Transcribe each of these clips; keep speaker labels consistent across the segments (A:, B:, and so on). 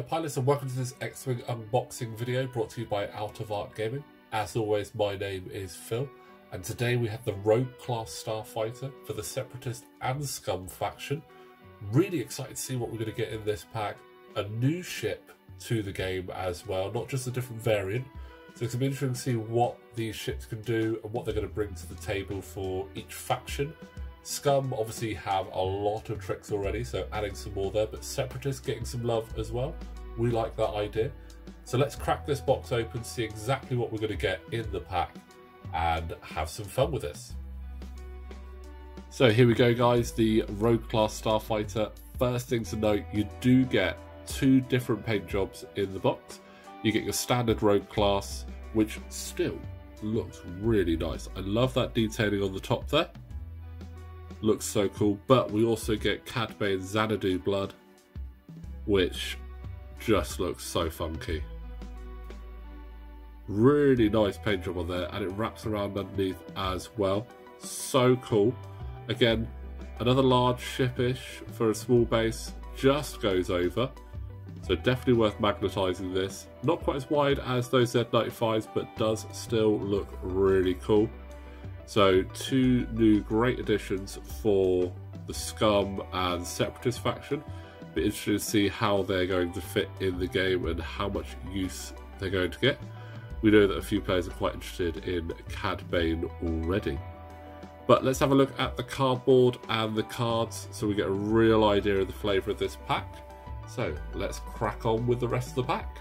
A: Hello pilots and welcome to this X-Wing unboxing video brought to you by Out of Arc Gaming. As always, my name is Phil and today we have the Rogue class Starfighter for the Separatist and Scum faction. Really excited to see what we're going to get in this pack. A new ship to the game as well, not just a different variant. So it's going to be interesting to see what these ships can do and what they're going to bring to the table for each faction. Scum obviously have a lot of tricks already, so adding some more there, but Separatists getting some love as well. We like that idea. So let's crack this box open, see exactly what we're going to get in the pack, and have some fun with this. So here we go guys, the Rogue class Starfighter. First thing to note, you do get two different paint jobs in the box. You get your standard Rogue class, which still looks really nice. I love that detailing on the top there. Looks so cool, but we also get Cad Bane Xanadu blood, which just looks so funky. Really nice paint job on there, and it wraps around underneath as well. So cool. Again, another large shipish for a small base, just goes over. So definitely worth magnetising this. Not quite as wide as those Z95s, but does still look really cool. So two new great additions for the Scum and Separatist faction. Be interested to see how they're going to fit in the game and how much use they're going to get. We know that a few players are quite interested in Cad Bane already. But let's have a look at the cardboard and the cards so we get a real idea of the flavour of this pack. So let's crack on with the rest of the pack.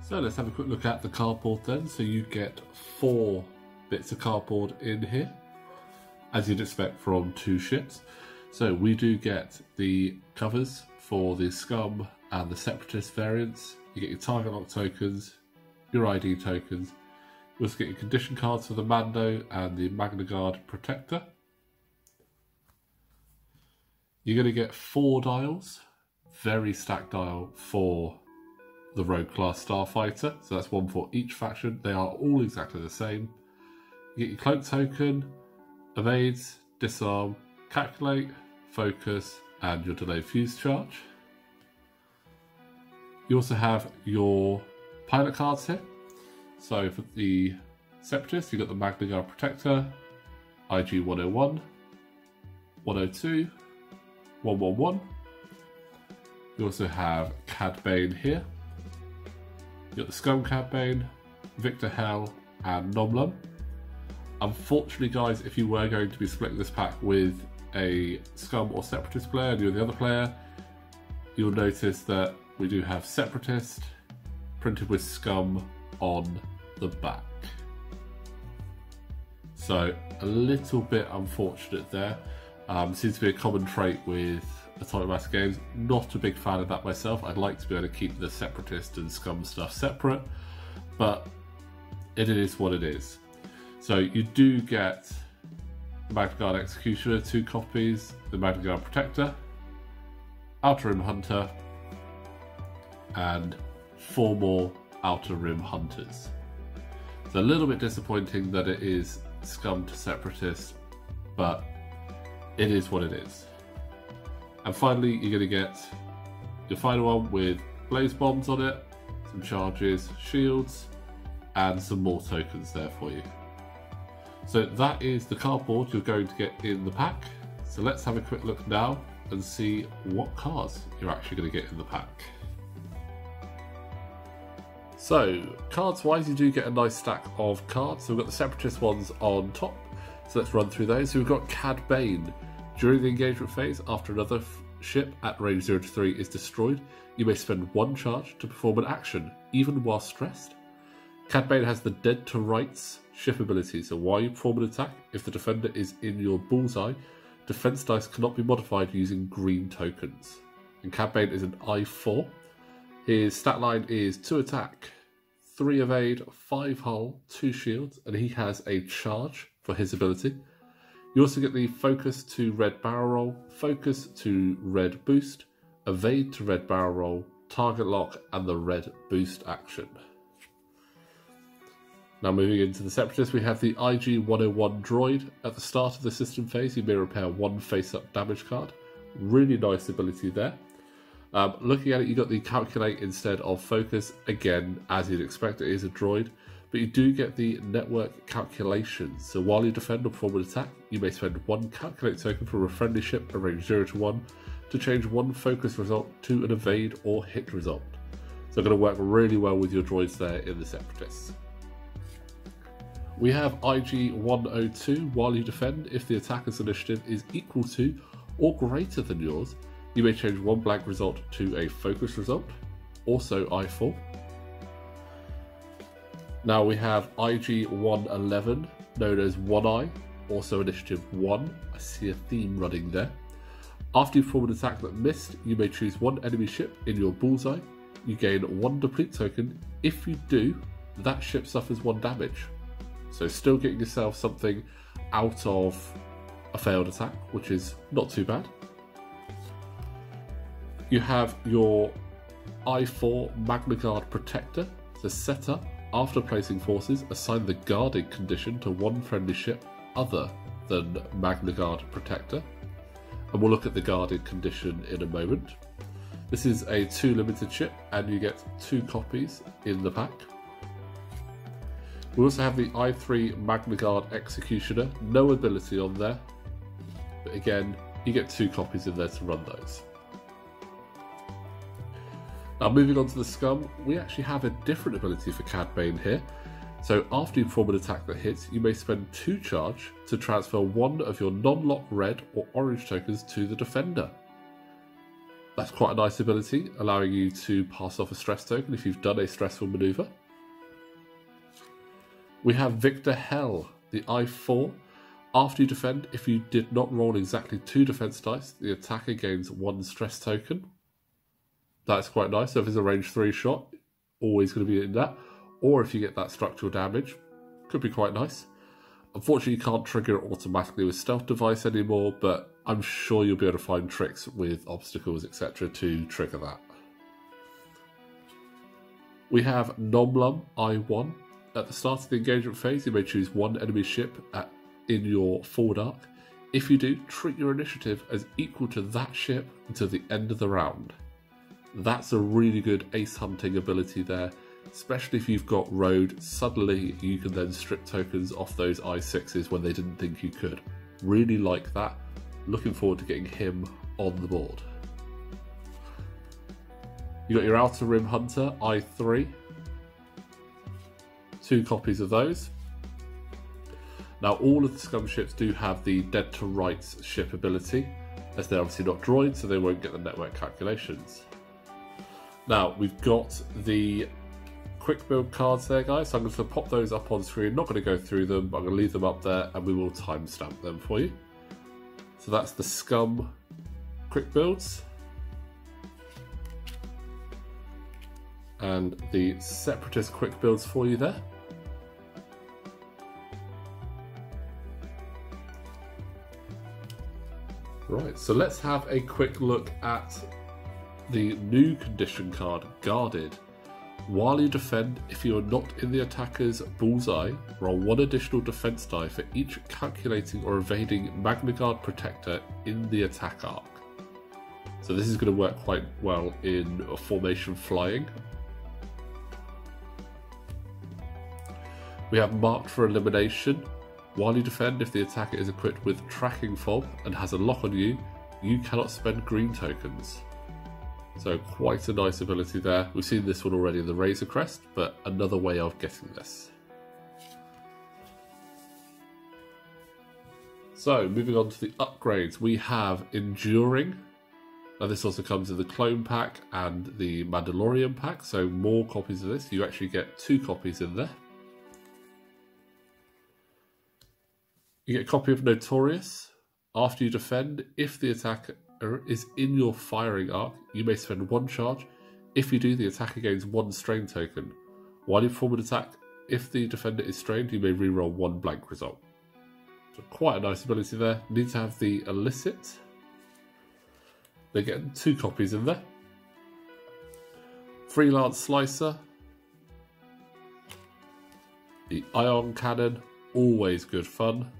A: So let's have a quick look at the cardboard then. So you get 4 bits of cardboard in here, as you'd expect from two ships. So we do get the covers for the Scum and the Separatist variants. You get your target lock tokens, your ID tokens. You also get your condition cards for the Mando and the Magna Guard Protector. You're going to get 4 dials, very stacked dial for the Rogue class Starfighter. So that's one for each faction. They are all exactly the same. You get your cloak token, evades, disarm, calculate, focus, and your delayed fuse charge. You also have your pilot cards here. So for the Separatists, you've got the Magna Guard Protector, IG 101, 102, 111. You also have Cad Bane here. You've got the Scum Cad Bane, Victor Hell, and Nomlum. Unfortunately guys, if you were going to be splitting this pack with a Scum or Separatist player and you're the other player, you'll notice that we do have Separatist printed with Scum on the back. So a little bit unfortunate there. Seems to be a common trait with Atomic Mass games. Not a big fan of that myself. I'd like to be able to keep the Separatist and Scum stuff separate, but it is what it is. So you do get the Magna Guard Executioner, 2 copies, the Magna Guard Protector, Outer Rim Hunter, and 4 more Outer Rim Hunters. It's a little bit disappointing that it is Scum to Separatist, but it is what it is. And finally, you're going to get your final one with blaze bombs on it, some charges, shields, and some more tokens there for you. So that is the cardboard you're going to get in the pack. So let's have a quick look now and see what cards you're actually going to get in the pack. So cards wise, you do get a nice stack of cards. So we've got the Separatist ones on top. So let's run through those. So we've got Cad Bane. During the engagement phase, after another ship at range 0 to 3 is destroyed, you may spend 1 charge to perform an action, even while stressed. Cad Bane has the Dead to Rights ship ability, so while you perform an attack, if the defender is in your bullseye, defense dice cannot be modified using green tokens. And Cad Bane is an I4. His stat line is 2 attack, 3 evade, 5 hull, 2 shields, and he has a charge for his ability. You also get the focus to red barrel roll, focus to red boost, evade to red barrel roll, target lock, and the red boost action. Now moving into the Separatists, we have the IG 101 droid. At the start of the system phase, you may repair 1 face-up damage card. Really nice ability there. Looking at it, you got the calculate instead of focus. Again, as you'd expect, it is a droid, but you do get the network calculations. So while you defend or perform an attack, you may spend 1 calculate token from a friendly ship arranged 0 to 1 to change 1 focus result to an evade or hit result. So going to work really well with your droids there in the Separatists. We have IG 102. While you defend, if the attacker's initiative is equal to or greater than yours, you may change 1 blank result to a focus result, also I4. Now we have IG 111, known as 1I, also initiative 1. I see a theme running there. After you perform an attack that missed, you may choose 1 enemy ship in your bullseye. You gain 1 deplete token. If you do, that ship suffers 1 damage. So still getting yourself something out of a failed attack, which is not too bad. You have your I4 Magna Guard Protector. So set up, after placing forces, assign the guarding condition to 1 friendly ship other than Magna Guard Protector. And we'll look at the guarding condition in a moment. This is a 2 limited ship, and you get 2 copies in the pack. We also have the I3 Magna Guard Executioner, no ability on there, but again, you get 2 copies in there to run those. Now moving on to the Scum, we actually have a different ability for Cad Bane here. So after you perform an attack that hits, you may spend 2 charge to transfer 1 of your non-lock red or orange tokens to the defender. That's quite a nice ability, allowing you to pass off a stress token if you've done a stressful maneuver. We have Victor Hell, the I4. After you defend, if you did not roll exactly 2 defense dice, the attacker gains 1 stress token. That's quite nice. So if it's a range 3 shot, always going to be in that. Or if you get that structural damage, could be quite nice. Unfortunately, you can't trigger it automatically with stealth device anymore, but I'm sure you'll be able to find tricks with obstacles, etc. to trigger that. We have Nomlum I1. At the start of the engagement phase, you may choose 1 enemy ship in your forward arc. If you do, treat your initiative as equal to that ship until the end of the round. That's a really good ace hunting ability there, especially if you've got road. Suddenly you can then strip tokens off those I6s when they didn't think you could. Really like that. Looking forward to getting him on the board. You got your Outer Rim Hunter I3. 2 copies of those. Now all of the Scum ships do have the Dead to Rights ship ability, as they're obviously not droids, so they won't get the network calculations. Now we've got the quick build cards there, guys, so I'm going to pop those up on screen. Not going to go through them, but I'm going to leave them up there and we will timestamp them for you. So that's the Scum quick builds and the Separatist quick builds for you there. Right, so let's have a quick look at the new condition card, Guarded. While you defend, if you are not in the attacker's bullseye, roll 1 additional defense die for each calculating or evading Magna Guard Protector in the attack arc. So this is going to work quite well in a formation flying. We have Marked for Elimination. While you defend, if the attacker is equipped with Tracking Fob and has a lock on you, you cannot spend green tokens. So quite a nice ability there. We've seen this one already in the Razor Crest, but another way of getting this. So moving on to the upgrades, we have Enduring. Now this also comes in the Clone Pack and the Mandalorian Pack, so more copies of this. You actually get 2 copies in there. You get a copy of Notorious. After you defend, if the attacker is in your firing arc, you may spend 1 charge. If you do, the attacker gains 1 strain token. While you perform an attack, if the defender is strained, you may reroll 1 blank result. So quite a nice ability there. Need to have the Illicit. They're getting 2 copies in there. Freelance Slicer. The Ion Cannon, always good fun.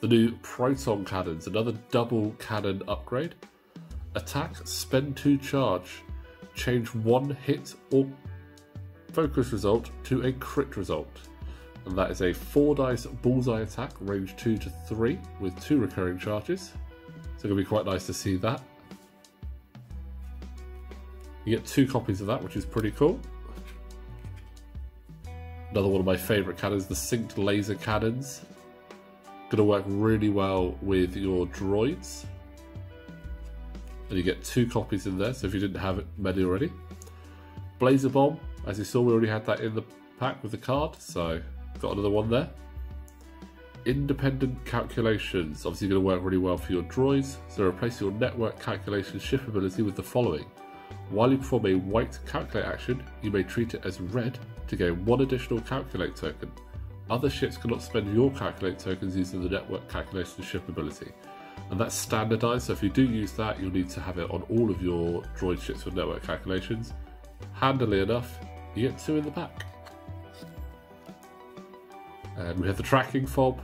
A: The new Proton Cannons, another double cannon upgrade. Attack, spend 2 charge. Change 1 hit or focus result to a crit result. And that is a 4 dice bullseye attack, range 2 to 3, with 2 recurring charges. So it's going to be quite nice to see that. You get 2 copies of that, which is pretty cool. Another one of my favourite cannons, the synced laser cannons. Going to work really well with your droids. And you get 2 copies in there, so if you didn't have many already. Blazer Bomb, as you saw, we already had that in the pack with the card, so got another one there. Independent Calculations, obviously going to work really well for your droids. So replace your network calculation ship ability with the following. While you perform a white calculate action, you may treat it as red to gain 1 additional calculate token. Other ships cannot spend your calculate tokens using the network calculation ship ability. And that's standardized, so if you do use that, you'll need to have it on all of your droid ships with network calculations. Handily enough, you get 2 in the pack. And we have the tracking fob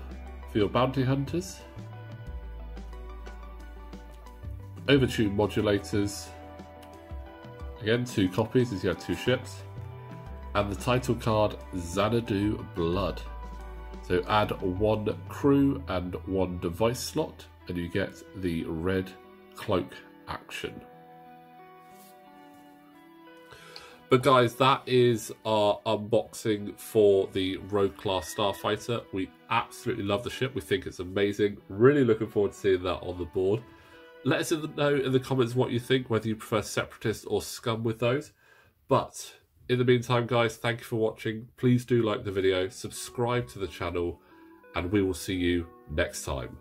A: for your bounty hunters. Overtune modulators. Again, 2 copies as you have 2 ships. And the title card, Xanadu Blood. So add 1 crew and 1 device slot, and you get the red cloak action. But guys, that is our unboxing for the Rogue Class Starfighter. We absolutely love the ship. We think it's amazing. Really looking forward to seeing that on the board. Let us know in the comments what you think, whether you prefer Separatist or Scum with those. But in the meantime, guys, thank you for watching. Please do like the video, subscribe to the channel, and we will see you next time.